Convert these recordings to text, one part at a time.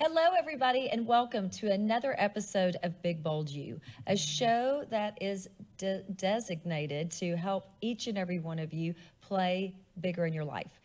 Hello, everybody, and welcome to another episode of Big Bold You, a show that is designated to help each and every one of you play bigger in your life.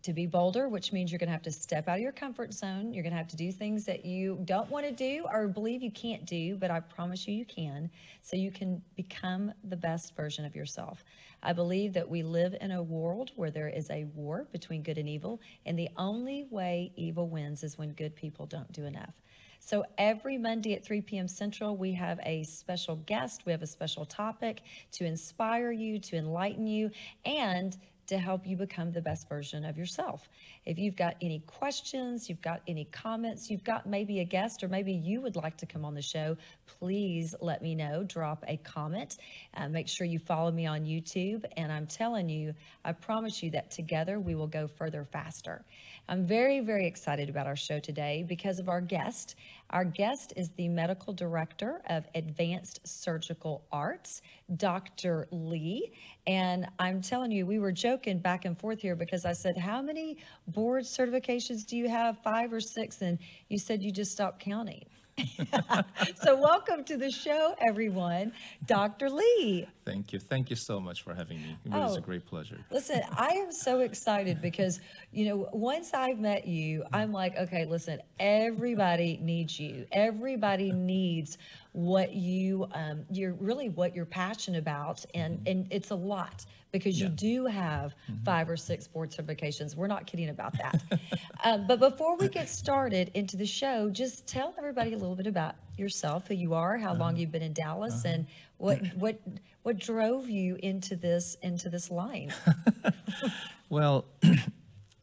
To be bolder, which means you're going to have to step out of your comfort zone. You're going to have to do things that you don't want to do or believe you can't do, but I promise you can, so you can become the best version of yourself. I believe that we live in a world where there is a war between good and evil, and the only way evil wins is when good people don't do enough. So every Monday at 3 p.m. Central, we have a special guest. We have a special topic to inspire you, to enlighten you, and to help you become the best version of yourself. If you've got any questions, you've got any comments, you've got maybe a guest, or maybe you would like to come on the show, please let me know. Drop a comment. Make sure you follow me on YouTube. And I'm telling you, I promise you that together we will go further faster. I'm very, very excited about our show today because of our guest. Our guest is the Medical Director of Advanced Surgical Arts, Dr. Lee. And I'm telling you, we were joking back and forth here because I said, how many board certifications do you have? 5 or 6? And you said you just stopped counting. So welcome to the show, everyone, Dr. Lee. Thank you. Thank you so much for having me. It was a great pleasure. Listen, I am so excited because, you know, once I've met you, I'm like, okay, listen, everybody needs you. Everybody needs what what you're passionate about. And it's a lot because you do have 5 or 6 board certifications. We're not kidding about that. But before we get started into the show, just tell everybody a little bit about yourself, who you are, how long you've been in Dallas, and what drove you into this line. Well,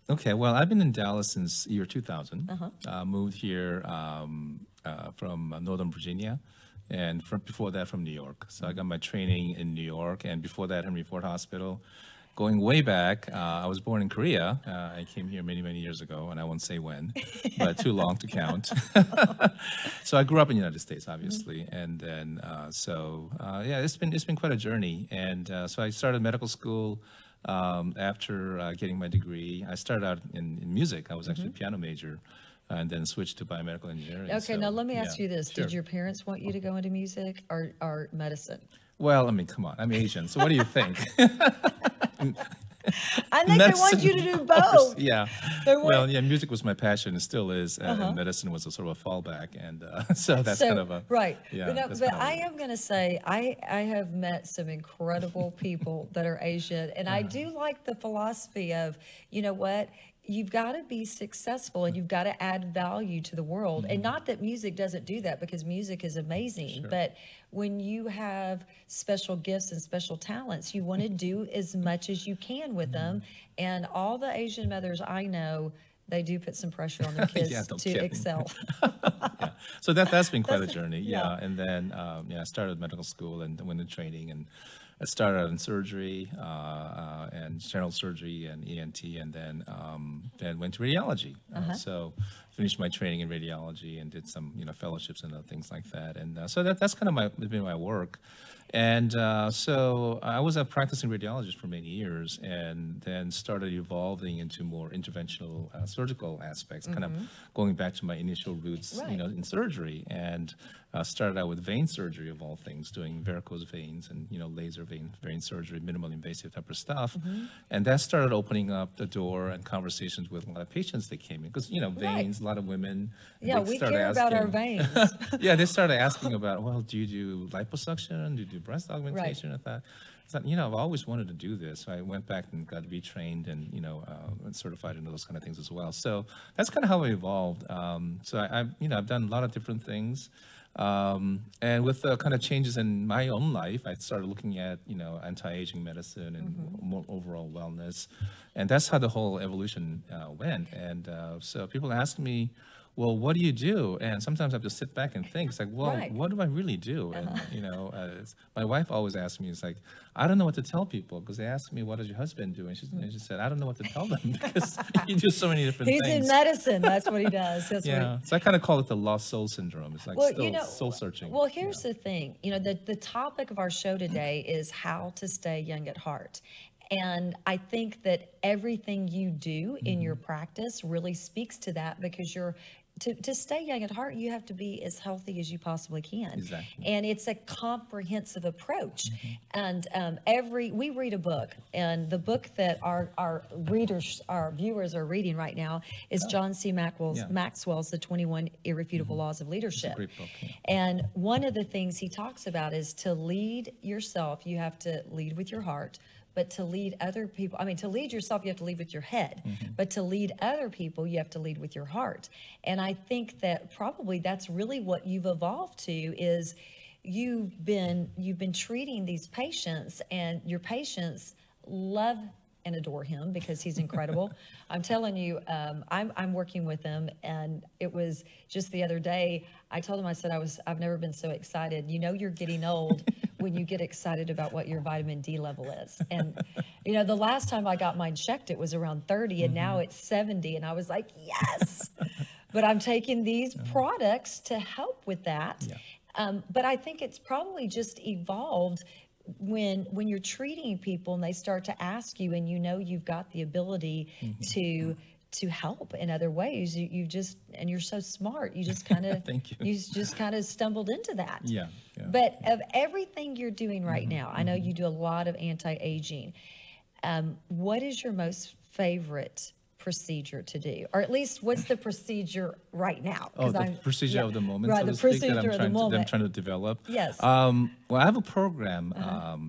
okay. Well, I've been in Dallas since year 2000. Moved here from Northern Virginia, and before that from New York. So I got my training in New York, and before that Henry Ford Hospital. Going way back, I was born in Korea. I came here many, many years ago, and I won't say when, but too long to count. So I grew up in the United States, obviously, and then yeah, it's been quite a journey. And so I started medical school after getting my degree. I started out in music. I was actually a piano major, and then switched to biomedical engineering. Okay, now let me ask you this: Did your parents want you to go into music or medicine? Well, I mean, come on. I'm Asian, so what do you think? I think they want you to do both. Yeah. Well, yeah, music was my passion. It still is. And medicine was a sort of a fallback. And so that's kind of a... Right. Yeah, but I am going to say, I have met some incredible people that are Asian. And I do like the philosophy of, you know what? You've got to be successful and you've got to add value to the world. And not that music doesn't do that, because music is amazing. But when you have special gifts and special talents, you want to do as much as you can with them. And all the Asian mothers I know, they do put some pressure on their kids to excel. So that's been quite a journey. Yeah. And then I started medical school and went into training, and I started out in surgery and general surgery and ENT, and then went to radiology. So finished my training in radiology and did some fellowships and other things like that. And so that's kind of been my work. And so I was a practicing radiologist for many years, and then started evolving into more interventional surgical aspects, kind of going back to my initial roots, in surgery. And started out with vein surgery, of all things, doing varicose veins and laser vein surgery, minimal invasive type of stuff. And that started opening up the door and conversations with a lot of patients that came in, because veins, a lot of women. Yeah, we care about our veins. Yeah, they started asking about, well, do you do liposuction? Do you do breast augmentation? I thought, I've always wanted to do this. So I went back and got retrained and, and certified into those kind of things as well. So that's kind of how I evolved. So I've done a lot of different things. And with the kind of changes in my own life, I started looking at, anti-aging medicine and more overall wellness. And that's how the whole evolution went. And so people ask me, well, what do you do? And sometimes I have to sit back and think. It's like, well, Right. what do I really do? And, my wife always asks me, it's like, I don't know what to tell people, because they ask me, what does your husband do? And she said, I don't know what to tell them because you do so many different He's things. in medicine. That's what he does. That's what Yeah. So I kind of call it the lost soul syndrome. It's like still soul searching. Well, here's the thing. The topic of our show today is how to stay young at heart. And I think that everything you do in your practice really speaks to that, because to stay young at heart, you have to be as healthy as you possibly can. Exactly. And it's a comprehensive approach. And we read a book, and the book that our viewers are reading right now is John C. Maxwell's The 21 Irrefutable Laws of Leadership. Great book. Yeah. And one of the things he talks about is to lead yourself, you have to lead with your heart. But to lead other people, to lead yourself, you have to lead with your head. But to lead other people, you have to lead with your heart. And I think that probably that's really what you've evolved to, is you've been treating these patients, and your patients love and adore him because he's incredible. I'm telling you, I'm working with him, and it was just the other day, I told him, I said, I've never been so excited. You're getting old when you get excited about what your vitamin D level is. And, the last time I got mine checked, it was around 30, and now it's 70. And I was like, yes, but I'm taking these products to help with that. Yeah. But I think it's probably just evolved when you're treating people and they start to ask you, and you've got the ability to help in other ways. And you're so smart. You just kind of Thank you. You just kind of stumbled into that. Yeah. But of everything you're doing right now, I know you do a lot of anti-aging. What is your most favorite procedure to do, or at least what's the procedure right now? Oh, the procedure of the moment, right? so The to speak, procedure that of the moment. I'm trying to develop. Yes. Well, I have a program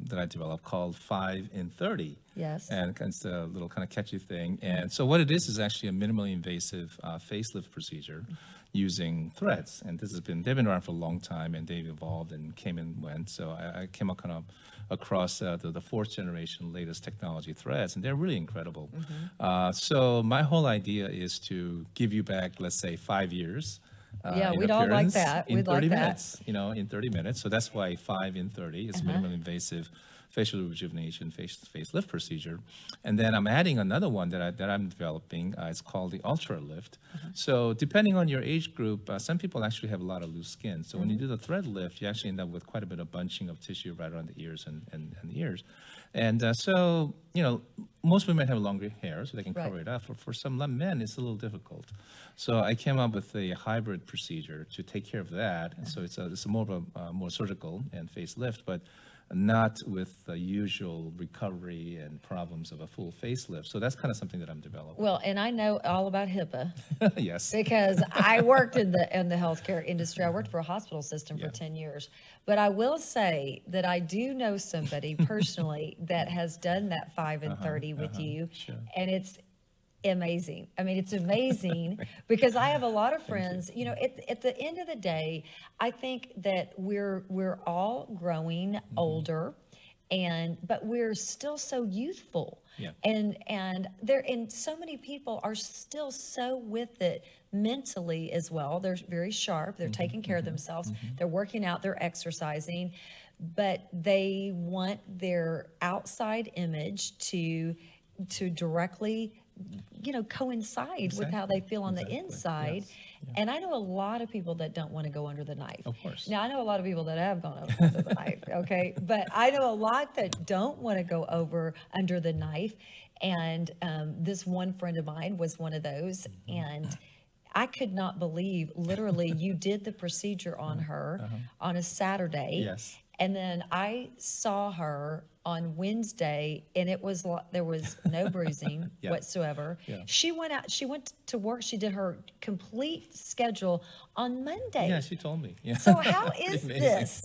that I developed called 5 in 30. Yes. And it's a little kind of catchy thing. And so what it is actually a minimally invasive facelift procedure using threads. And they've been around for a long time, and they've evolved and came and went. So I came across the fourth generation latest technology threads, and they're really incredible. So my whole idea is to give you back, let's say, 5 years. We'd all like that. In We'd 30 like minutes, in 30 minutes. So that's why 5 in 30 is minimally invasive facial rejuvenation facelift procedure. And then I'm adding another one that I'm developing. It's called the ultra lift. So depending on your age group, some people actually have a lot of loose skin. So when you do the thread lift, you actually end up with quite a bit of bunching of tissue right around the ears and the ears. And so, most women have longer hair, so they can cover it up. For some men, it's a little difficult. So I came up with a hybrid procedure to take care of that. And so it's more of a more surgical and facelift, but not with the usual recovery and problems of a full facelift. So that's kind of something that I'm developing. Well, and I know all about HIPAA. Yes. Because I worked in the healthcare industry. I worked for a hospital system for 10 years. But I will say that I do know somebody personally that has done that 5 and 30 with you. Sure. And it's amazing. It's amazing because I have a lot of friends, at the end of the day, I think that we're all growing older, but we're still so youthful. Yeah. And so many people are still so with it mentally as well. They're very sharp. They're taking care of themselves. They're working out, they're exercising, but they want their outside image to directly coincide with how they feel on the inside. Yes. Yeah. And I know a lot of people that don't want to go under the knife. Of course. Now, I know a lot of people that have gone under the knife, okay? But I know a lot that don't want to go under the knife. And this one friend of mine was one of those. And I could not believe, literally, you did the procedure on her on a Saturday. Yes. And then I saw her on Wednesday, and there was no bruising whatsoever. Yeah. She went to work. She did her complete schedule on Monday. Yeah, she told me. Yeah. So how is this?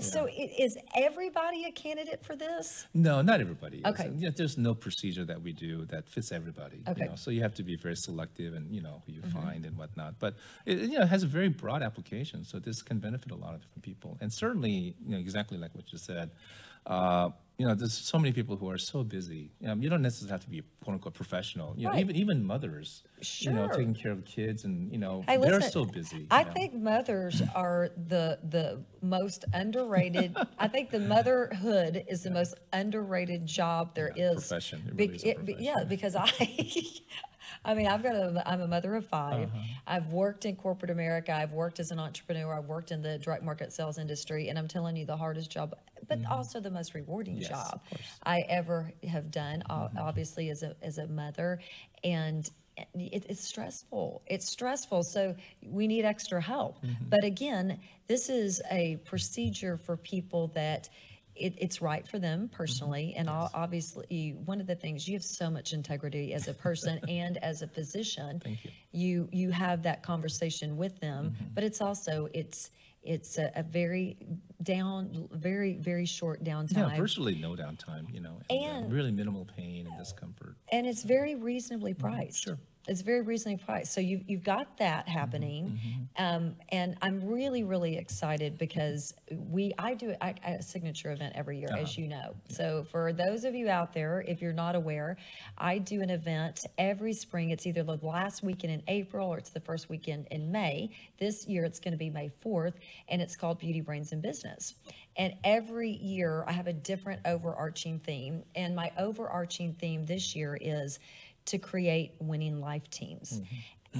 So is everybody a candidate for this? No, not everybody is. Okay. And, there's no procedure that we do that fits everybody. Okay. So you have to be very selective and, who you find and whatnot. But it has a very broad application. So this can benefit a lot of different people. And certainly, exactly like what you said, there's so many people who are so busy. You don't necessarily have to be a quote unquote professional. Right. Even mothers, sure. taking care of kids and, hey, they're listen, so busy. I think mothers are the most underrated. I think the motherhood is the most underrated job there is. Profession. It really is a profession. Yeah, because I'm a mother of 5. I've worked in corporate America. I've worked as an entrepreneur. I've worked in the direct market sales industry. And I'm telling you, the hardest job, but also the most rewarding job I ever have done, obviously, as a mother. And it's stressful. It's stressful. So we need extra help. But again, this is a procedure for people that it's right for them personally. And obviously, one of the things, you have so much integrity as a person and as a physician. Thank you. You have that conversation with them, but it's also, it's a very very short downtime. Yeah, virtually no downtime, and really minimal pain and discomfort. And it's very reasonably priced. Sure. It's very reasonably priced. So you've got that happening. And I'm really, really excited because I do a signature event every year, as you know. So for those of you out there, if you're not aware, I do an event every spring. It's either the last weekend in April or it's the first weekend in May. This year it's going to be May 4th, and it's called Beauty, Brains, and Business. And every year I have a different overarching theme. And my overarching theme this year is to create winning life teams.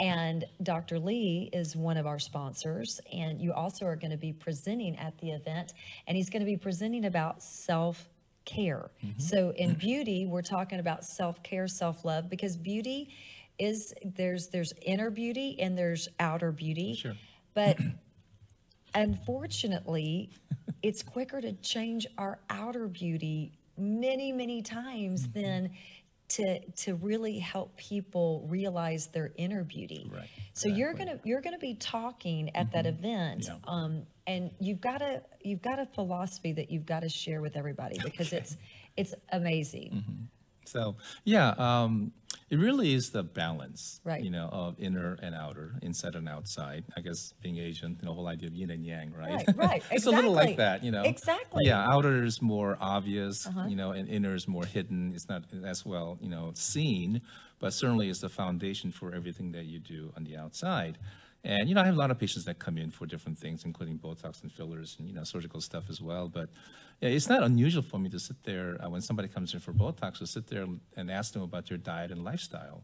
And Dr. Lee is one of our sponsors, and you also are going to be presenting at the event, and he's going to be presenting about self-care. So in beauty, we're talking about self-care, self-love, because beauty is, there's inner beauty and there's outer beauty. Sure. But unfortunately, it's quicker to change our outer beauty many times than to really help people realize their inner beauty. Right. So Exactly. you're gonna be talking at that event, and you've got a philosophy that you've got to share with everybody, because it's amazing. So it really is the balance, Right. Of inner and outer, inside and outside. I guess being Asian, the whole idea of yin and yang, right? Right. It's a little like that, Exactly. Yeah, outer is more obvious, and inner is more hidden. It's not as well, seen, but certainly it's the foundation for everything that you do on the outside. And, I have a lot of patients that come in for different things, including Botox and fillers and, surgical stuff as well. But yeah, it's not unusual for me to sit there when somebody comes in for Botox, to sit there and ask them about their diet and lifestyle.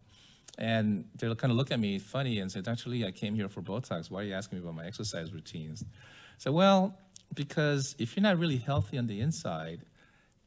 And they'll kind of look at me funny and say, Dr. Lee, I came here for Botox. Why are you asking me about my exercise routines? So, well, because if you're not really healthy on the inside,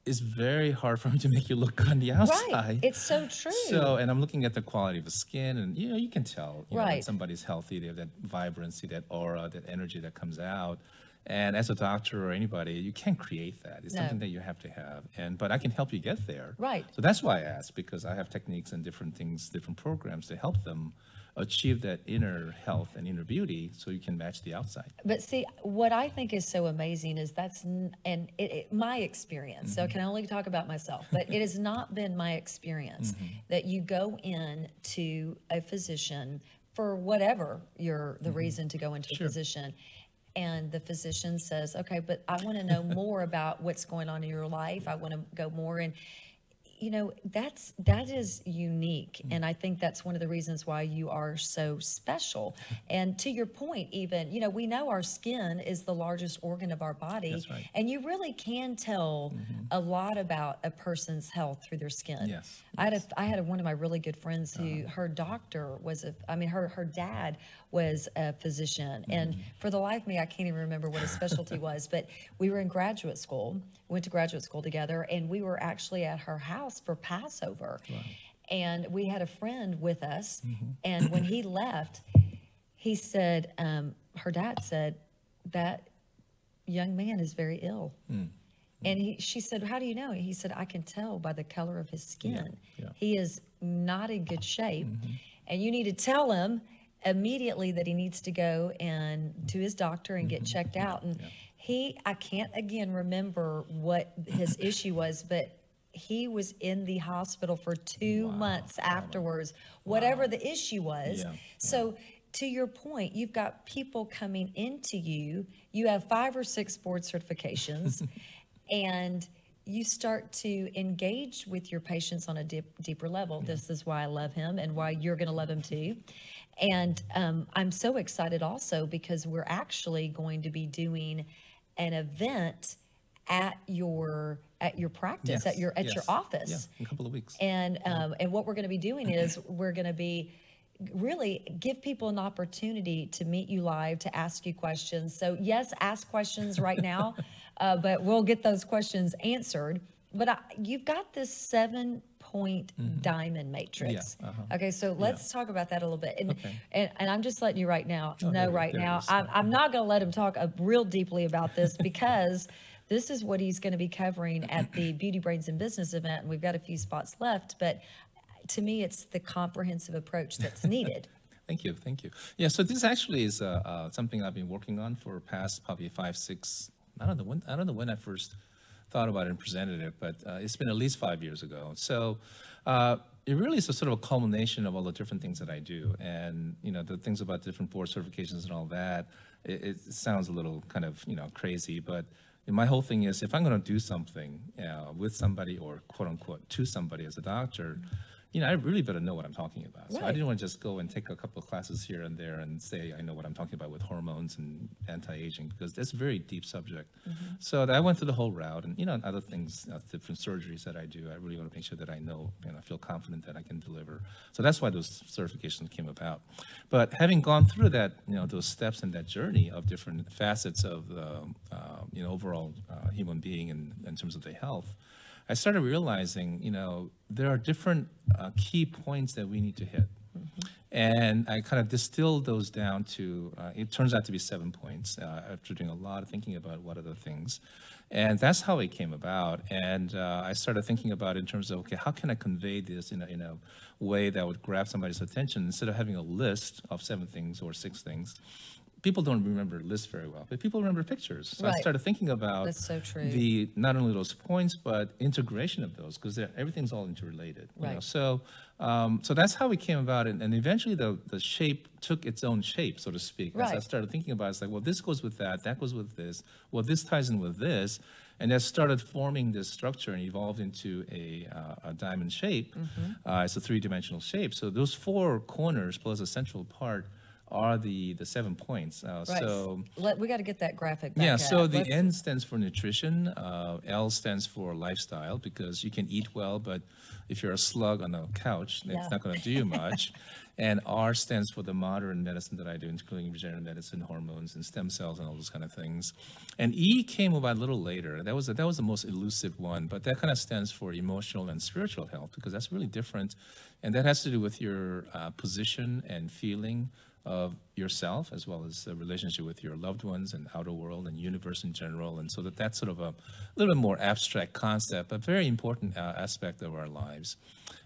it's very hard for me to make you look good on the outside. Right. It's so true. So, and I'm looking at the quality of the skin, and you can tell when Right. somebody's healthy. They have that vibrancy, that aura, that energy that comes out. And as a doctor or anybody, you can't create that. It's No. something that you have to have. But I can help you get there. Right. So that's why I asked, because I have techniques and different things, different programs to help them achieve that inner health and inner beauty, so you can match the outside. But see, what I think is so amazing is my experience. So I can only talk about myself, but it has not been my experience that you go in to a physician for whatever the reason to go into a physician. And the physician says, okay, but I want to know more about what's going on in your life. I want to go more in. That is unique. And I think that's one of the reasons why you are so special. And to your point, even, we know our skin is the largest organ of our body. That's right. And you really can tell a lot about a person's health through their skin. Yes. I had one of my really good friends who her doctor was her dad was a physician. And for the life of me, I can't even remember what his specialty was, but we were in graduate school, went to graduate school together, and we were actually at her house for Passover. Wow. And we had a friend with us. And when he left, he said, her dad said, that young man is very ill. And she said, how do you know? He said, I can tell by the color of his skin. Yeah. He is not in good shape. And you need to tell him immediately that he needs to go and to his doctor and get checked out. And I can't again remember what his issue was, but he was in the hospital for 2 months afterwards, whatever the issue was. So to your point, you've got people coming into you, you have 5 or 6 board certifications, and you start to engage with your patients on a deeper level. This is why I love him and why you're going to love him too. And I'm so excited also because we're actually going to be doing an event at your practice, at your office, in a couple of weeks. And what we're going to be doing is we're going to be really give people an opportunity to meet you live, to ask you questions. So yes, ask questions right now, but we'll get those questions answered. But you've got this 7-point diamond matrix. Okay, so let's talk about that a little bit. And I'm just letting you right now I'm not going to let him talk real deeply about this because this is what he's going to be covering at the Beauty, Brains, and Business event. And we've got a few spots left, but to me, it's the comprehensive approach that's needed. Thank you. Yeah, so this actually is something I've been working on for past probably 5, 6. I don't know when I first thought about it and presented it, but it's been at least 5 years ago. So it really is a sort of a culmination of all the different things that I do, and the things about different board certifications and all that. It sounds a little kind of crazy, but my whole thing is if I'm going to do something with somebody or quote unquote to somebody as a doctor. I really better know what I'm talking about. So I didn't want to just go and take a couple of classes here and there and say I know what I'm talking about with hormones and anti-aging, because that's a very deep subject. So I went through the whole route, and other things, different surgeries that I do. I really want to make sure that I know and I feel confident that I can deliver. So that's why those certifications came about. But having gone through that, those steps in that journey of different facets of the overall human being in terms of their health, I started realizing, there are different key points that we need to hit. And I kind of distilled those down to, it turns out to be 7 points after doing a lot of thinking about what are the things. And that's how it came about. And I started thinking about it in terms of, okay, how can I convey this in a way that would grab somebody's attention instead of having a list of 7 things or 6 things. People don't remember lists very well, but people remember pictures. So I started thinking about That's so true. Not only those points, but integration of those, because everything's all interrelated. So that's how it came about, and eventually the shape took its own shape, so to speak. As I started thinking about it, it's like, well, this goes with that goes with this, well, this ties in with this, and that started forming this structure and evolved into a diamond shape. It's a 3-dimensional shape. So those 4 corners plus a central part are the 7 points. So we got to get that graphic back. Yeah, so the N stands for nutrition, L stands for lifestyle, because you can eat well, but if you're a slug on a couch, it's not going to do you much. And R stands for the modern medicine that I do, including regenerative medicine, hormones, and stem cells, and all those kind of things. And E came about a little later. That was the most elusive one, but that kind of stands for emotional and spiritual health, because that's really different. And that has to do with your position and feeling of yourself, as well as the relationship with your loved ones and outer world and universe in general. And so that's sort of a little bit more abstract concept, but very important aspect of our lives.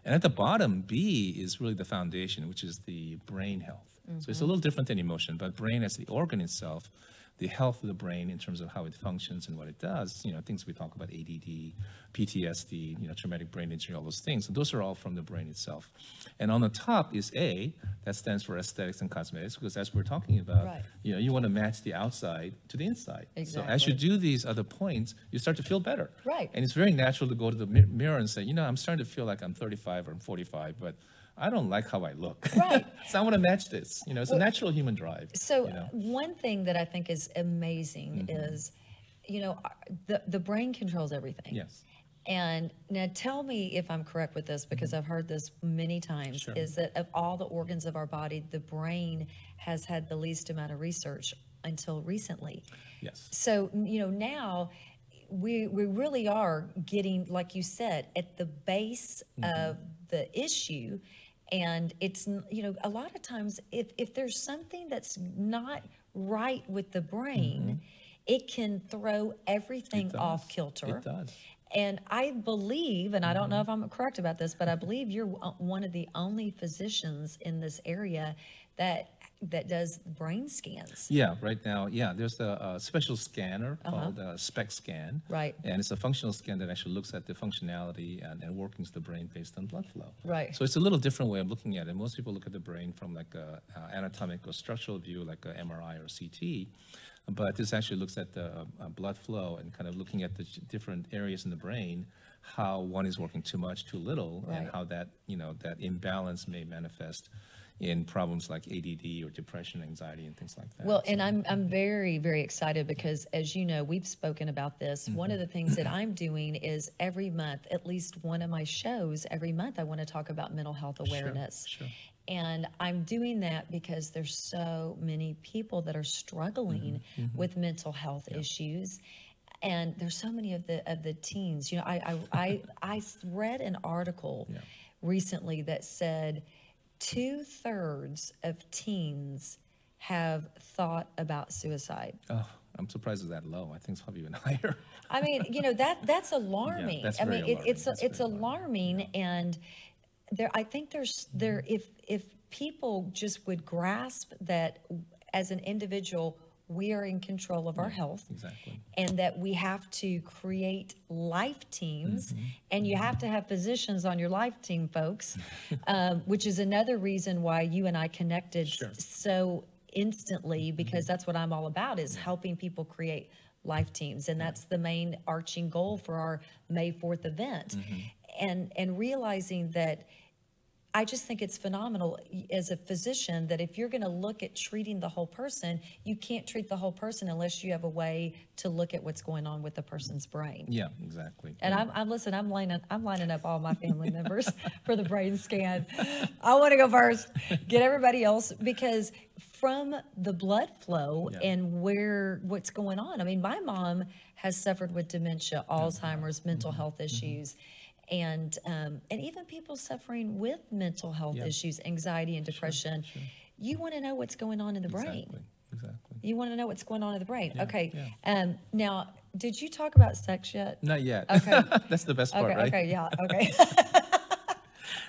And at the bottom, B is really the foundation, which is the brain health. So it's a little different than emotion, but brain as the organ itself, the health of the brain in terms of how it functions and what it does, things we talk about, ADD, PTSD, traumatic brain injury, all those things. And those are all from the brain itself. And on the top is A, that stands for aesthetics and cosmetics, because as we're talking about, you want to match the outside to the inside. So as you do these other points, you start to feel better. And it's very natural to go to the mirror and say, I'm starting to feel like I'm 35 or I'm 45, but I don't like how I look. So I want to match this. It's a natural human drive. So one thing that I think is amazing is, the brain controls everything. Yes. And now tell me if I'm correct with this, because I've heard this many times, is that of all the organs of our body, the brain has had the least amount of research until recently. Yes. So, now we really are getting, like you said, at the base of the issue. And it's, a lot of times if there's something that's not right with the brain, it can throw everything off kilter. It does. And I believe, and I don't know if I'm correct about this, but I believe you're one of the only physicians in this area that does brain scans. Yeah, right now, there's a special scanner called SPECT scan. Right. And it's a functional scan that actually looks at the functionality and workings of the brain based on blood flow. Right. So it's a little different way of looking at it. Most people look at the brain from like a anatomic or structural view, like a MRI or CT. But this actually looks at the blood flow and kind of looking at the different areas in the brain, how one is working too much, too little, Right. and how that, that imbalance may manifest in problems like ADD or depression, anxiety, and things like that. Well, and I'm very, very excited because, as you know, we've spoken about this. One of the things that I'm doing is every month, at least one of my shows, every month I want to talk about mental health awareness. Sure. And I'm doing that because there's so many people that are struggling with mental health issues. And there's so many of the teens. I read an article recently that said 2/3 of teens have thought about suicide. Oh, I'm surprised it's that low. I think it's probably even higher. I mean, that's alarming. Yeah, that's I very mean, alarming. it's That's very alarming, and I think if people just would grasp that as an individual, we are in control of our health. Exactly. And that we have to create life teams, and you have to have physicians on your life team, folks, which is another reason why you and I connected so instantly, because that's what I'm all about, is helping people create life teams. And that's the main arching goal for our May 4th event. And realizing that I just think it's phenomenal as a physician that if you're going to look at treating the whole person, you can't treat the whole person unless you have a way to look at what's going on with the person's brain. Yeah, exactly. And I'm lining up all my family members for the brain scan. I want to go first, get everybody else, because from the blood flow and what's going on. I mean, my mom has suffered with dementia, Alzheimer's, mental health issues. And even people suffering with mental health issues, anxiety and depression, you want to know what's going on in the brain. Exactly. You want to know what's going on in the brain. Yeah, Okay. yeah. Now, did you talk about sex yet? Not yet. Okay. That's the best part, right? Okay. Yeah. Okay.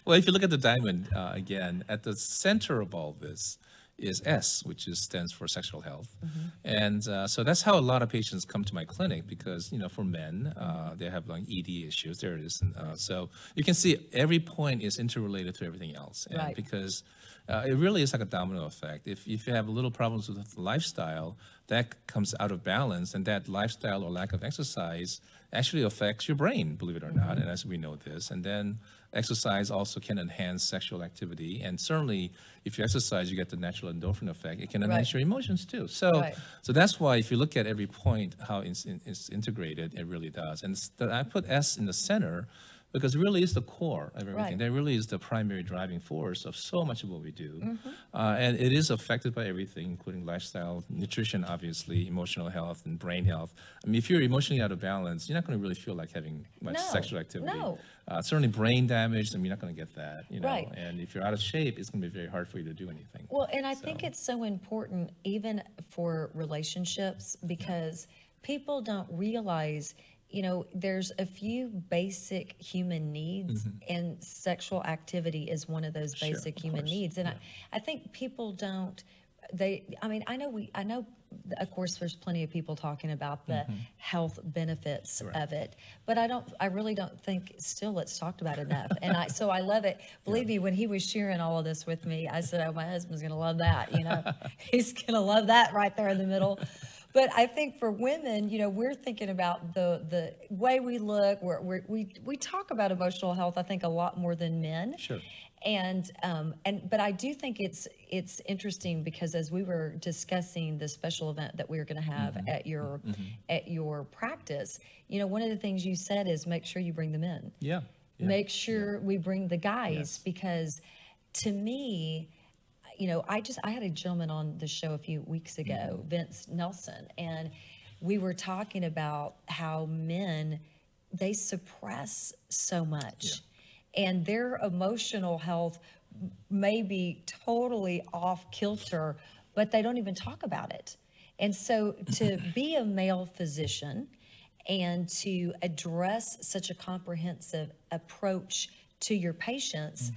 Well, if you look at the diamond, again, at the center of all this is S, which stands for sexual health. And so that's how a lot of patients come to my clinic, because, for men, they have like ED issues. There it is. And, so you can see every point is interrelated to everything else. And Right. because it really is like a domino effect. If you have little problems with the lifestyle, that comes out of balance, and that lifestyle or lack of exercise actually affects your brain, believe it or not, and as we know this. And then exercise also can enhance sexual activity, and certainly if you exercise, you get the natural endorphin effect. It can enhance your emotions too. So, so that's why if you look at every point, how it's integrated, it really does. And I put S in the center because it really is the core of everything. Right. That really is the primary driving force of so much of what we do. And it is affected by everything, including lifestyle, nutrition, obviously, emotional health, and brain health. I mean, if you're emotionally out of balance, you're not going to really feel like having much sexual activity. No. Certainly brain damage, I mean, you're not going to get that, Right. And if you're out of shape, it's going to be very hard for you to do anything. Well, and I think it's so important even for relationships, because people don't realize, there's a few basic human needs, and sexual activity is one of those basic human needs. And I think people don't, I know, of course, there's plenty of people talking about the health benefits of it, but I really don't think still it's talked about enough. And so I love it. Believe me, when he was sharing all of this with me, I said, oh, my husband's going to love that. He's going to love that right there in the middle. But I think for women, we're thinking about the way we look. We talk about emotional health, I think, a lot more than men. Sure. But I do think it's interesting, because as we were discussing the special event that we were going to have at your practice, one of the things you said is make sure you bring them in. Yeah. Make sure we bring the guys, because to me, I had a gentleman on the show a few weeks ago, Vince Nelson, and we were talking about how men, they suppress so much, and their emotional health may be totally off kilter, but they don't even talk about it. And so to be a male physician and to address such a comprehensive approach to your patients,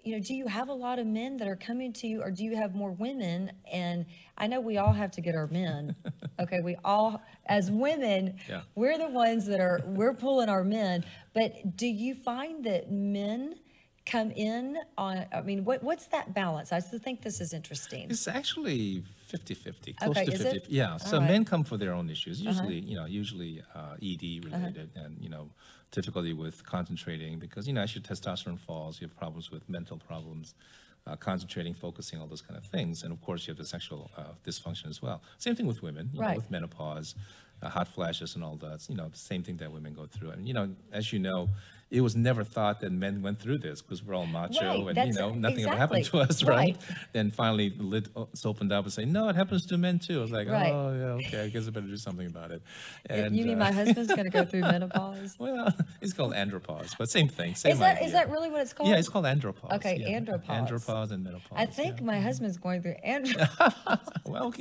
you know, do you have a lot of men that are coming to you, or do you have more women? And I know we all have to get our men. Okay, we all, as women, we're the ones that we're pulling our men. But do you find that men come in on, I mean, what's that balance? I still think this is interesting. It's actually 50-50, close to 50. It? Yeah, so men come for their own issues, usually, usually ED related, and, difficulty with concentrating because, as your testosterone falls, you have problems with mental problems, concentrating, focusing, all those kind of things. And of course, you have the sexual dysfunction as well. Same thing with women, with menopause, hot flashes and all that, the same thing that women go through. And, as you know, it was never thought that men went through this because we're all macho and, nothing ever happened to us, right? Then finally the lid opened up and say, no, it happens to men too. I was like, oh, yeah, okay, I guess I better do something about it. And, you mean my husband's going to go through menopause? Well, it's called andropause, but same thing, same idea. Is that really what it's called? Yeah, it's called andropause. Okay, andropause. Andropause and menopause. I think my husband's going through andropause. Well,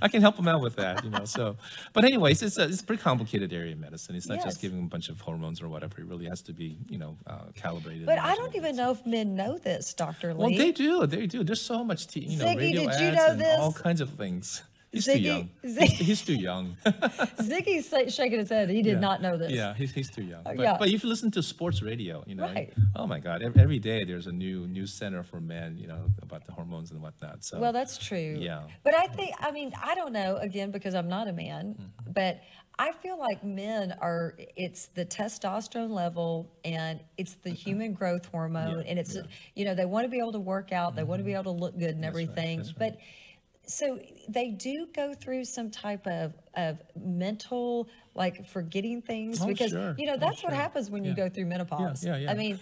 I can help him out with that, so. But anyways, it's a pretty complicated area of medicine. It's not just giving him a bunch of hormones or whatever. It really has to be, calibrated. But I don't even know if men know this, Dr. Lee. Well, they do. There's so much, Ziggy, radio did you ads know and this? all kinds of things. He's too young. He's too young. Ziggy's shaking his head. He did not know this. Yeah, he's too young. But if you listen to sports radio, oh my God, every day there's a new news center for men, about the hormones and whatnot. So well, that's true. Yeah. But I don't know, again, because I'm not a man, but I feel like men it's the testosterone level and it's the human growth hormone and it's, they want to be able to work out, they want to be able to look good and everything. Right. But so they do go through some type of mental, like forgetting things because, that's what happens when you go through menopause. I mean,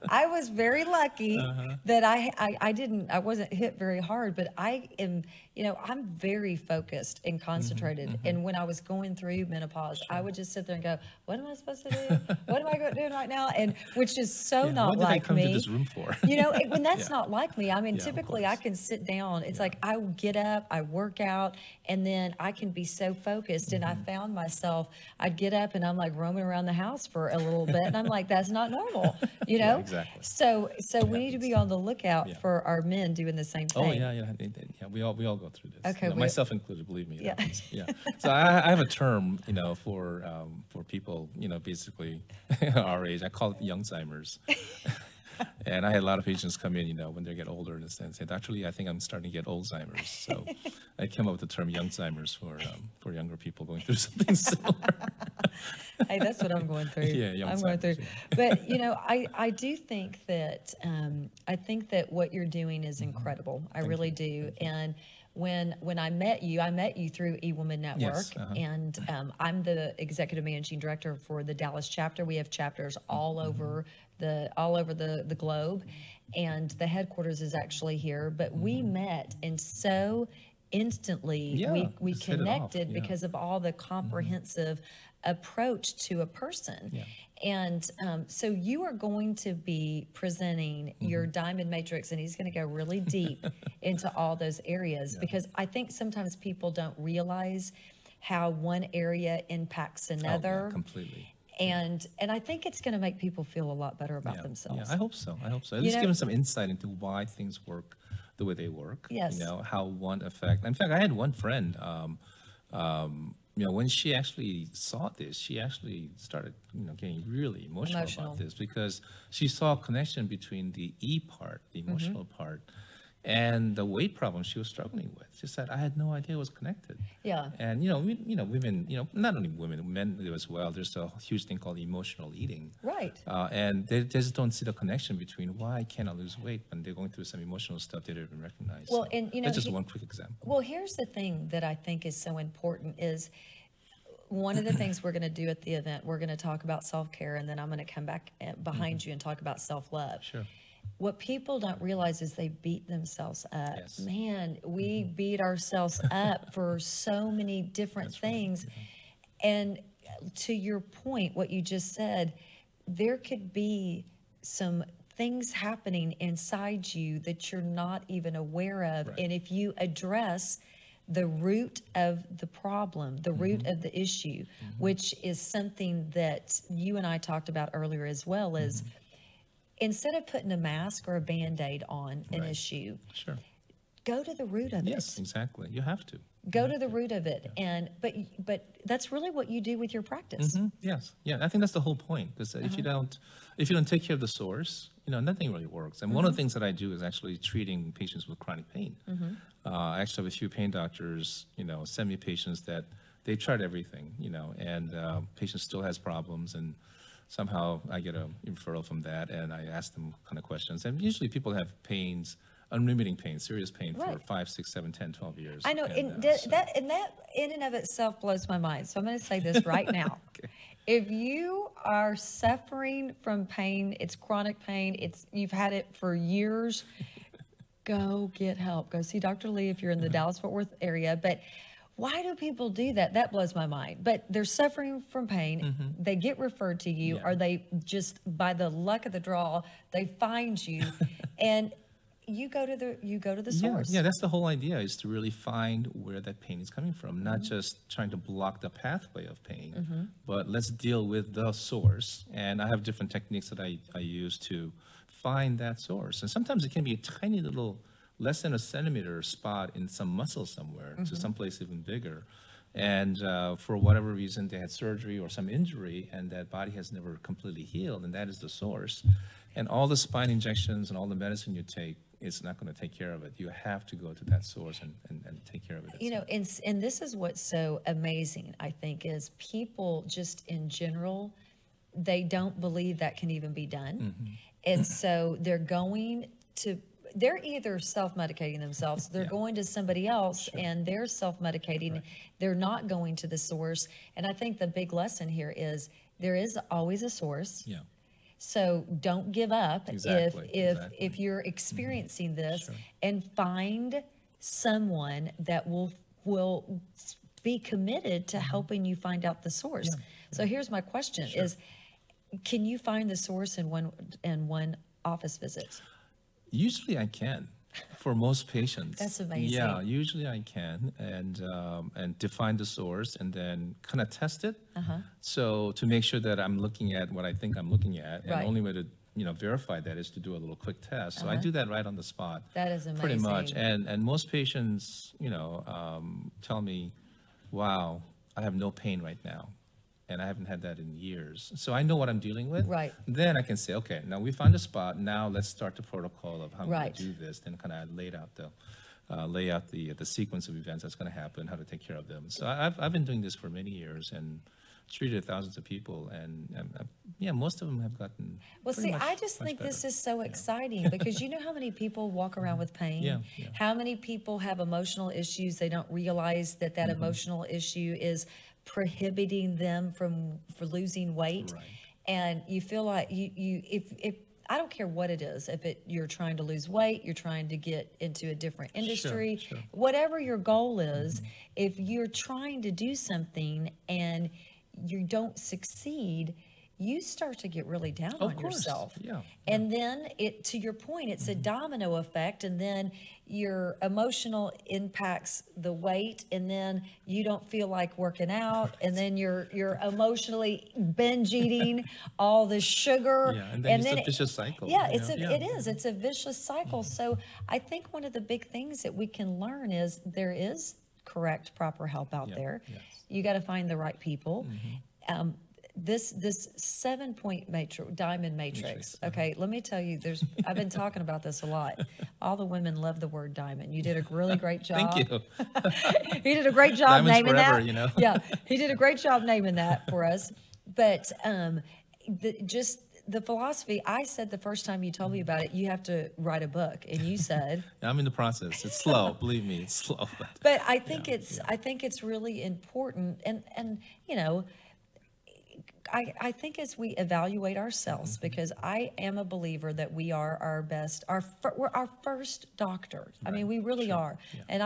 I was very lucky that I wasn't hit very hard, but I am, I'm very focused and concentrated. And when I was going through menopause, I would just sit there and go, what am I supposed to do? What am I doing right now? And which is so not like me. What did I come to this room for? When that's not like me. I mean, typically I can sit down. It's like I get up, I work out, and then I can be so focused. And I found myself, I'd get up and I'm like roaming around the house for a little bit. And I'm like, that's not normal, Exactly. So we need to be on the lookout for our men doing the same thing. Oh, yeah. We all go through this. Okay. Myself included, believe me. Yeah. So I have a term, for people, basically our age. I call it Youngzimers. And I had a lot of patients come in, when they get older and say, actually, I think I'm starting to get Oldzimers. So I came up with the term Youngzimers for younger people going through something similar. Hey, that's what I'm going through. Yeah, I'm going through. But, I do think that, what you're doing is incredible. I really do. And when I met you through eWoman Network, yes, and I'm the executive managing director for the Dallas chapter. We have chapters all over the globe, and the headquarters is actually here. But we met, and so instantly we connected because of all the comprehensive approach to a person. And so you are going to be presenting your diamond matrix, and he's going to go really deep into all those areas because I think sometimes people don't realize how one area impacts another. Completely. And I think it's going to make people feel a lot better about themselves. Yeah, I hope so. At least give them some insight into why things work the way they work. Yes. How one effect. In fact, I had one friend, when she actually saw this, she actually started, getting really emotional about this because she saw a connection between the E part, the emotional part, and the weight problem she was struggling with. She said, I had no idea it was connected. Yeah. And, women, not only women, men do as well. There's a huge thing called emotional eating. Right. And they just don't see the connection between why can't I lose weight when they're going through some emotional stuff they don't even recognize. Well, and, that's just one quick example. Well, here's the thing that I think is so important is one of the things we're going to do at the event, we're going to talk about self-care, and then I'm going to come back behind you and talk about self-love. Sure. What people don't realize is they beat themselves up. Yes. Man, we beat ourselves up for so many different things. Right. And to your point, what you just said, there could be some things happening inside you that you're not even aware of. Right. And if you address the root of the problem, the root of the issue, which is something that you and I talked about earlier as well, is instead of putting a mask or a Band-Aid on an issue, Sure. go to the root of it. Yes, exactly. You have to. Go to the root of it. And but that's really what you do with your practice. Yes. Yeah. I think that's the whole point. Because if you don't take care of the source, nothing really works. And one of the things that I do is actually treating patients with chronic pain. I actually have a few pain doctors, send me patients that they've tried everything, and patient still has problems, and somehow I get a referral from that, and I ask them kind of questions. And usually people have pains, unremitting pain, serious pain for 5, 6, 7, 10, 12 years. I know, and that in and of itself blows my mind. So I'm going to say this right now. If you are suffering from pain, it's chronic pain, you've had it for years, go get help. Go see Dr. Lee if you're in the Dallas-Fort Worth area. But why do people do that? That blows my mind. But they're suffering from pain. They get referred to you, or they just, by the luck of the draw, they find you, and you go to the source. Yeah, that's the whole idea, is to really find where that pain is coming from, not just trying to block the pathway of pain, but let's deal with the source. And I have different techniques that I use to find that source. And sometimes it can be a tiny little, less than a centimeter spot in some muscle somewhere, to someplace even bigger. And for whatever reason, they had surgery or some injury, and that body has never completely healed, and that is the source. And all the spine injections and all the medicine you take, it's not going to take care of it. You have to go to that source and take care of it. And this is what's so amazing, I think, is people just in general, they don't believe that can even be done. And so they're either self-medicating themselves, they're going to somebody else, and they're self-medicating. They're not going to the source. And I think the big lesson here is there is always a source. So don't give up if you're experiencing this, and find someone that will be committed to helping you find out the source. So here's my question is, can you find the source in one office visit? Usually I can, for most patients. That's amazing. Yeah, usually I can, and define the source, and then kind of test it. So to make sure that I'm looking at what I think I'm looking at, and the only way to verify that is to do a little quick test. So I do that right on the spot. That is amazing. Pretty much, and most patients, tell me, "Wow, I have no pain right now." And I haven't had that in years. So I know what I'm dealing with. Then I can say, okay, now we found a spot. Now let's start the protocol of how I'm going to do this. Then kind of lay out the sequence of events that's going to happen, how to take care of them. So I've been doing this for many years and treated thousands of people, and most of them have gotten. Well, see, I just think this is so exciting, because you know how many people walk around with pain? How many people have emotional issues? They don't realize that emotional issue is prohibiting them from losing weight. And you feel like if I don't care what it is, if you're trying to lose weight, you're trying to get into a different industry, whatever your goal is, if you're trying to do something and you don't succeed, you start to get really down on yourself. And then to your point, it's a domino effect, and then your emotional impacts the weight, and then you don't feel like working out, and then you're emotionally binge eating all the sugar. And then it's a vicious cycle. It's a vicious cycle. So I think one of the big things that we can learn is there is correct, proper help out there. You got to find the right people. This 7-point diamond matrix. Okay, let me tell you, I've been talking about this a lot. All the women love the word diamond. You did a really great job. Thank you. He did a great job Diamonds naming forever, that. He did a great job naming that for us. But the philosophy, I said the first time you told me about it, you have to write a book, and you said I'm in the process. It's slow, believe me, it's slow. But I think it's really important, and I think as we evaluate ourselves, because I am a believer that we are we're our first doctor. I mean, we really are. And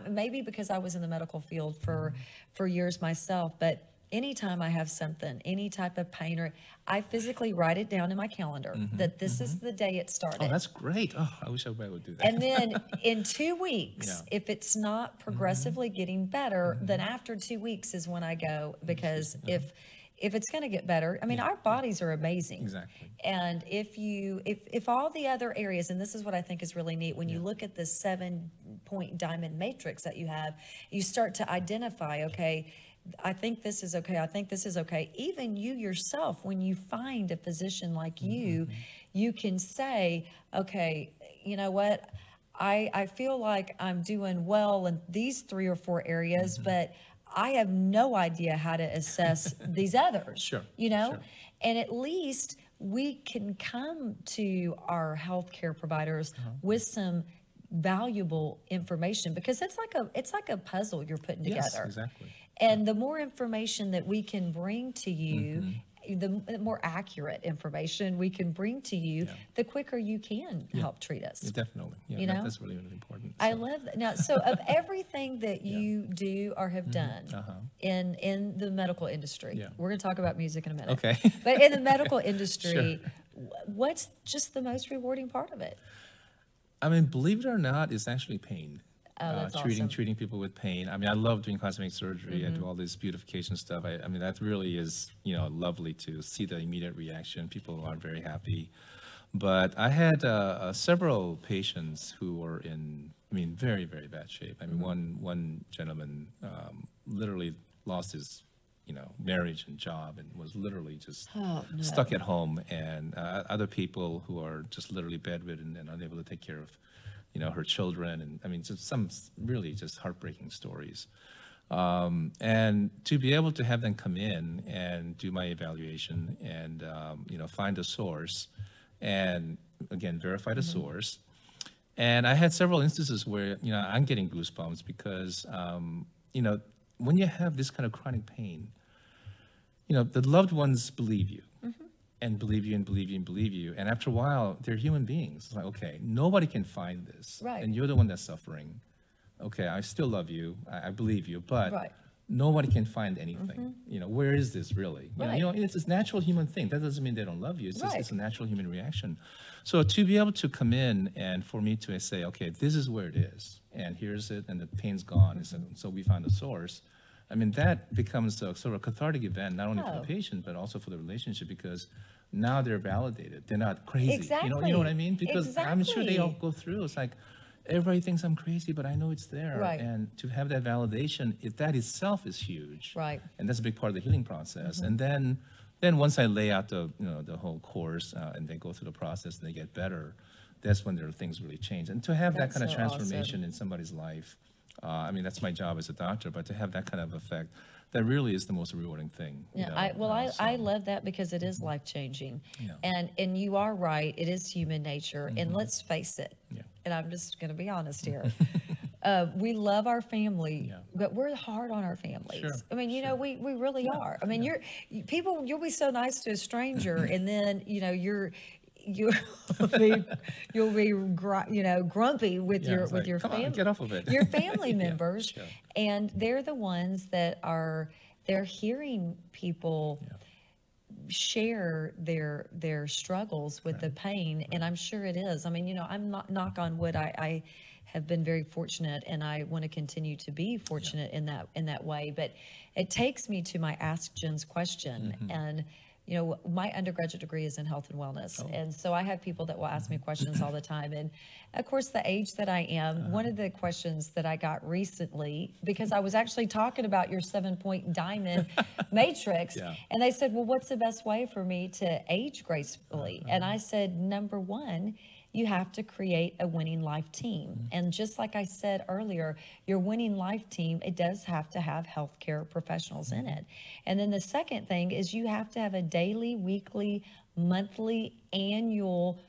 maybe because I was in the medical field for years myself, but anytime I have something, any type of pain, or I physically write it down in my calendar that this is the day it started. Oh, that's great. Oh, I wish everybody would do that. And then in 2 weeks, Yeah. if it's not progressively getting better, then after 2 weeks is when I go, because if it's going to get better, I mean, our bodies are amazing. Exactly. And if all the other areas, and this is what I think is really neat, when you look at the 7-point diamond matrix that you have, you start to identify, okay, I think this is okay. I think this is okay. Even you yourself, when you find a physician like you, you can say, okay, you know what? I feel like I'm doing well in these 3 or 4 areas, but I have no idea how to assess these others. Sure. You know? Sure. And at least we can come to our healthcare providers with some valuable information, because it's like a puzzle you're putting together. Yes, exactly. And the more information that we can bring to you, the more accurate information we can bring to you, the quicker you can help treat us. Yeah, definitely. Yeah, You know? that's really, really important. I So, love that. Now, so of everything that you do or have done in the medical industry, we're going to talk about music in a minute. Okay. But in the medical industry, what's just the most rewarding part of it? I mean, believe it or not, it's actually pain. Oh, that's treating awesome. people with pain. I mean, I love doing cosmetic surgery. I do all this beautification stuff. I mean, that really is, lovely to see the immediate reaction. People are very happy. But I had several patients who were in, very, very bad shape. I mean, one gentleman literally lost his, marriage and job, and was literally just stuck at home. And other people who are just literally bedridden and unable to take care of her children, and I mean, just some really just heartbreaking stories. And to be able to have them come in and do my evaluation and, find a source and, again, verify the source. And I had several instances where, I'm getting goosebumps because, when you have this kind of chronic pain, the loved ones believe you. And believe you and believe you and believe you. And after a while, they're human beings. It's like, okay, nobody can find this. Right. And you're the one that's suffering. Okay, I still love you. I believe you. But Right. nobody can find anything. Where is this really? Right. It's a natural human thing. That doesn't mean they don't love you. It's just Right. it's a natural human reaction. So to be able to come in and for me to say, okay, this is where it is. And here's it. And the pain's gone. And so we found a source. I mean, that becomes a sort of cathartic event, not only for the patient, but also for the relationship, because now they're validated. They're not crazy. Exactly. You know what I mean? Because I'm sure they all Exactly. go through. It's like, everybody thinks I'm crazy, but I know it's there. Right. And to have that validation, that itself is huge. Right. And that's a big part of the healing process. And then once I lay out the whole course and they go through the process and they get better, that's when their things really change. And to have That's that kind of so transformation awesome. in somebody's life, that's my job as a doctor, but to have that kind of effect, that really is the most rewarding thing. Yeah, I love that, because it is life changing. Yeah. And you are right, it is human nature. And let's face it, and I'm just going to be honest here. We love our family, but we're hard on our families. Sure, I mean, we really are. I mean, you'll be so nice to a stranger, and then you'll be grumpy with Yeah, it's like, your come on, family. get off of it. Your family members, sure. and they're the ones that they're hearing people share their struggles with the pain, and I'm sure it is. I mean, I'm not, knock on wood, I have been very fortunate, and I want to continue to be fortunate in that way. But it takes me to my Ask Jen's question, and my undergraduate degree is in health and wellness. And so I have people that will ask me questions all the time. And of course, the age that I am, one of the questions that I got recently, because I was actually talking about your 7-point diamond matrix, and they said, well, what's the best way for me to age gracefully? And I said, number one, you have to create a winning life team. And just like I said earlier, your winning life team, it does have to have healthcare professionals in it. And then the second thing is you have to have a daily, weekly, monthly, annual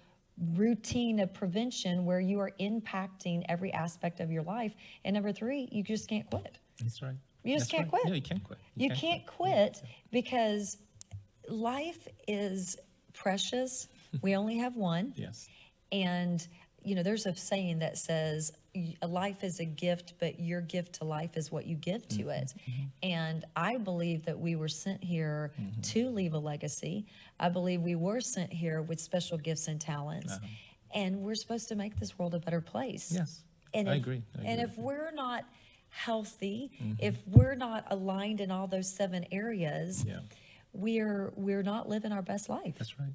routine of prevention where you are impacting every aspect of your life. And number three, you just can't quit. That's right. You just can't right. quit. No, you can't quit. You can't quit because life is precious. We only have one. Yes. And, there's a saying that says, life is a gift, but your gift to life is what you give to it. And I believe that we were sent here to leave a legacy. I believe we were sent here with special gifts and talents, and we're supposed to make this world a better place. Yes, And I if, agree. And if we're not healthy, if we're not aligned in all those 7 areas, we're not living our best life. That's right.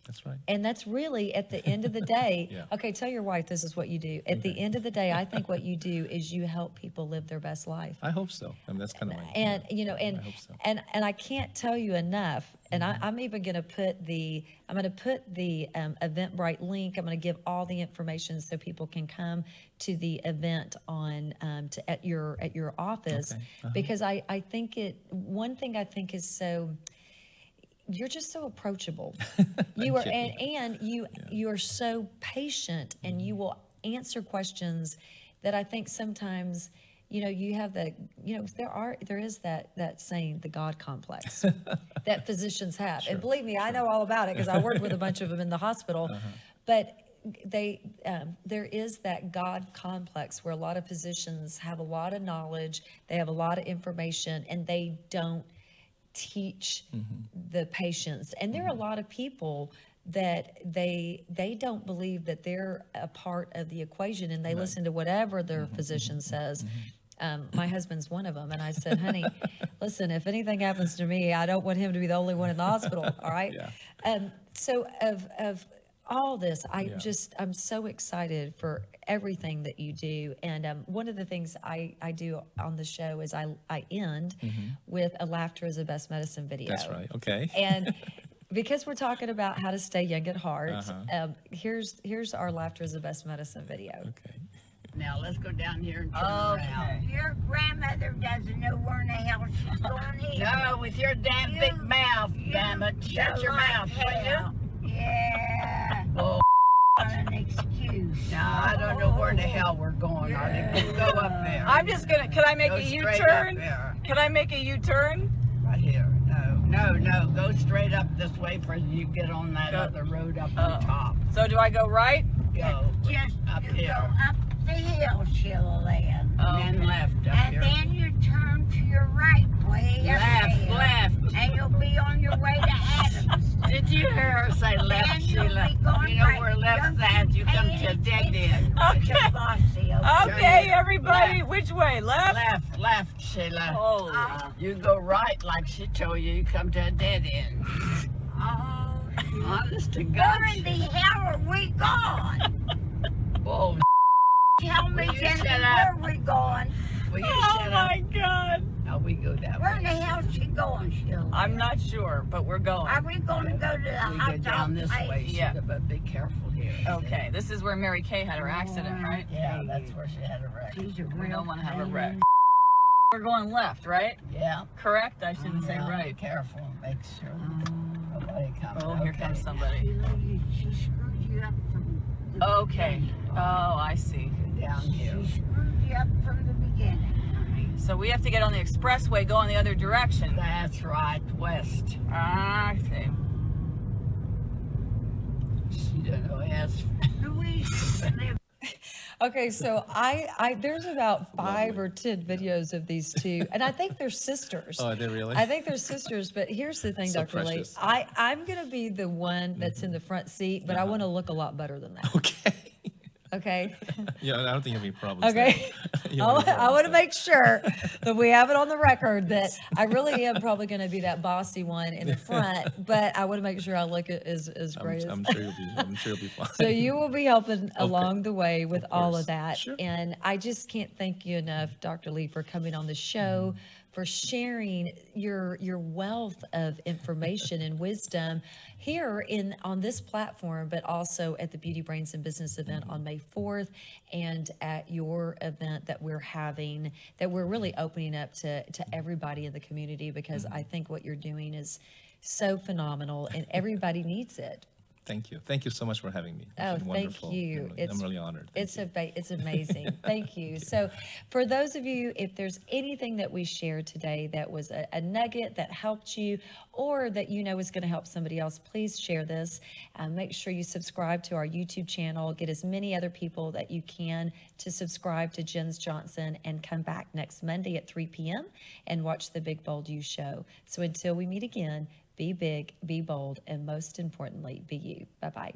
That's right. And that's really, at the end of the day, okay, tell your wife this is what you do. At the end of the day, I think what you do is you help people live their best life. I hope so. I mean, that's kind of my, and you know, and I hope so. and I can't tell you enough. And I'm even going to put the Eventbrite link. I'm going to give all the information so people can come to the event on at your office, because I think one thing I think is so. You're just so approachable. You are, and you are so patient, and you will answer questions that I think sometimes, you know, you have that, you know, there is that saying, the God complex, that physicians have. And believe me, I know all about it because I worked with a bunch of them in the hospital. But there is that God complex where a lot of physicians have a lot of knowledge, they have a lot of information, and they don't teach the patients. And there are a lot of people that they don't believe that they're a part of the equation, and they listen to whatever their physician says. My husband's one of them, and I said, honey, listen, if anything happens to me, I don't want him to be the only one in the hospital. All right. So of all this, I'm so excited for everything that you do. And one of the things I do on the show is I end with a laughter is the best medicine video. That's right. Okay. And because we're talking about how to stay young at heart, here's our laughter is the best medicine video. Okay. Now let's go down here and turn around. Your grandmother doesn't know where in the hell she's going either. No, with your damn big mouth, damn it. Shut your mouth, will you? Yeah. Oh, On an excuse. no, I don't know where the hell we're going. I think we'll go up there. I'm just gonna, can I make Go a straight U-turn? up there. Can I make a U-turn? Right here. No. Go straight up this way for you get on that other road up on top. So do I go right? Go Just up you here. go up the hill, Sheila Lynn. And then left up And here. then you turn to your right, way up there. Left. And you'll be on your way to Adams. Did you hear her say left, Then you'll Sheila? be going You know right. where left's Don't at, you come pay to a dead attention end. Okay. Bossy, Okay, everybody, which way? Left? Left, Sheila. Holy. You go right like she told you, you come to a dead end. Oh, Honest to God. where in the hell are we going? Whoa, Tell me, Will you Jenny, shut where up? are we going? will you Oh shut my up? God. No, we go that Where in the way. hell is she going, Sheila? I'm not sure, but we're going. Are we going to go to the We hot go dog down this place? way, Yeah. Sheila, but be careful here. Okay, this is where Mary Kay had her accident, right? Yeah, that's where she had a wreck. She's a We real don't want to have a pain wreck. in- We're going left, right? Yeah. Correct? I shouldn't say Yeah, right. Be careful. Make sure nobody comes. Oh, here comes somebody. Sheila, she screwed you up from the Okay. beginning. Oh, I see. Down here. She screwed you up from the beginning. So we have to get on the expressway, go in the other direction. That's right, west. I see. She don't know as. Louise lived Okay, so I there's about 5 or 10 videos of these two, and I think they're sisters. Oh, are they really? I think they're sisters, but here's the thing, So Dr. Lee. precious. I'm going to be the one that's in the front seat, but I want to look a lot better than that. Okay. Okay? Yeah, I don't think you have any problems. Okay. there. You don't have any I want to problems there. make sure that we have it on the record that I really am probably going to be that bossy one in the front, but I want to make sure I look as great as. I'm sure you'll be fine. So you will be helping along the way with all course. of that. Sure. And I just can't thank you enough, Dr. Lee, for coming on the show, for sharing your wealth of information and wisdom here on this platform, but also at the Beauty Brains and Business event on May 4th, and at your event that we're having, that we're really opening up to everybody in the community, because I think what you're doing is so phenomenal and everybody needs it. Thank you. Thank you so much for having me. It's Oh, been thank wonderful. you. I'm really honored. Thank you. It's amazing. Thank you. So for those of you, if there's anything that we shared today that was a nugget that helped you or that you know is going to help somebody else, please share this. Make sure you subscribe to our YouTube channel. Get as many other people that you can to subscribe to Jens Johnson, and come back next Monday at 3 p.m. and watch the Big Bold You show. So until we meet again, be big, be bold, and most importantly, be you. Bye-bye.